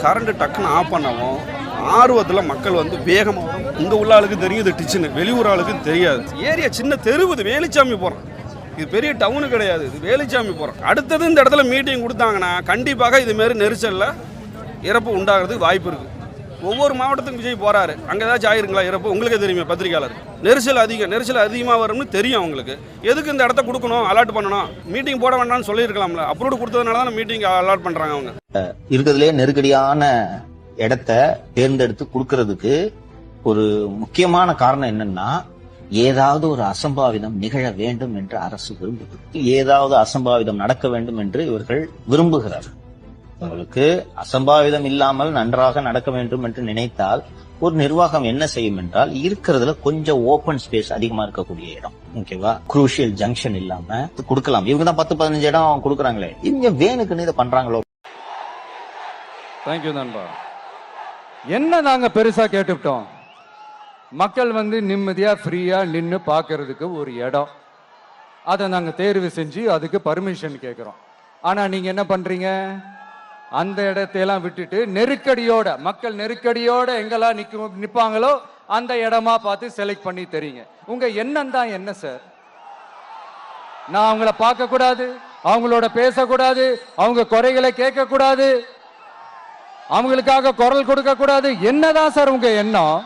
Current டக்குன்னு of பண்ணவும் ஆர்வத்தில் மக்கள் வந்து வேகமாக வரும். இங்கே உள்ள ஆளுக்கு தெரியும் இது டிச்சுன்னு, வெளியூர் ஆளுக்கு தெரியாது. ஏரியா சின்ன தெருவுது, வேலுச்சாமி போகிறோம். இது பெரிய டவுனு கிடையாது, இது வேலுச்சாமி போகிறோம். அடுத்தது இந்த இடத்துல மீட்டிங் கொடுத்தாங்கன்னா கண்டிப்பாக இதுமாரி நெரிசலில் இறப்பு உண்டாகிறதுக்கு வாய்ப்பு இருக்குது. ஒவ்வொரு மாவட்டத்துக்கும் விஜய் போகிறாரு, அங்கே ஏதாச்சும் ஆயிருங்களா இறப்பு? உங்களுக்கே தெரியுமே பத்திரிகையாளர். நெரிசல் அதிகமாக வரும்னு தெரியும் அவங்களுக்கு. எதுக்கு இந்த இடத்த கொடுக்கணும், அலாட் பண்ணணும், மீட்டிங் போட வேண்டாம்னு சொல்லியிருக்கலாம்ல. அப்ரூவ் கொடுத்ததுனால தான் மீட்டிங் அலாட் பண்ணுறாங்க. அவங்க இருக்கிறதுலே நெருக்கடியான இடத்த தேர்ந்தெடுத்து கொடுக்கறதுக்கு ஒரு முக்கியமான காரணம் என்னன்னா, ஏதாவது ஒரு அசம்பாவிதம் நிகழ வேண்டும் என்று அரசு விரும்புகிறது. ஏதாவது அசம்பாவிதம் நடக்க வேண்டும் என்று இவர்கள் விரும்புகிறார்கள். உங்களுக்கு அசம்பாவிதம் இல்லாமல் நன்றாக நடக்க வேண்டும் என்று நினைத்தால் ஒரு நிர்வாகம் என்ன செய்யும் என்றால், இருக்கிறதுல கொஞ்சம் ஓபன் ஸ்பேஸ் அதிகமா இருக்கக்கூடிய இடம், ஓகேவா, குரூஷியல் ஜங்ஷன் இல்லாம கொடுக்கலாம். இவங்க தான் 10-15 இடம் கொடுக்குறாங்களே, இவங்க வேணுக்குன்னு இதை பண்றாங்களோ? தேங்க்யூ நண்பா. என்ன நாங்க பெருசா கேட்டுவிட்டோம்? மக்கள் வந்து நிம்மதியா ஃப்ரீயா நின்று பார்க்கறதுக்கு ஒரு இடம், அதை நாங்க தேர்வு செஞ்சு அதுக்கு பர்மிஷன் கேட்கிறோம். ஆனா நீங்க என்ன பண்றீங்க? அந்த இடத்தையெல்லாம் விட்டுட்டு நெருக்கடியோட, மக்கள் நெருக்கடியோட எங்கெல்லாம் நிப்பாங்களோ அந்த இடமா பார்த்து செலக்ட் பண்ணி தெரியுங்க. உங்க எண்ணம் தான் என்ன சார்? நான் அவங்கள பார்க்க கூடாது, அவங்களோட பேசக்கூடாது, அவங்க குறைகளை கேட்க கூடாது, அவங்களுக்காக குரல் கொடுக்க கூடாது, என்னதான் சார் உங்க எண்ணம்?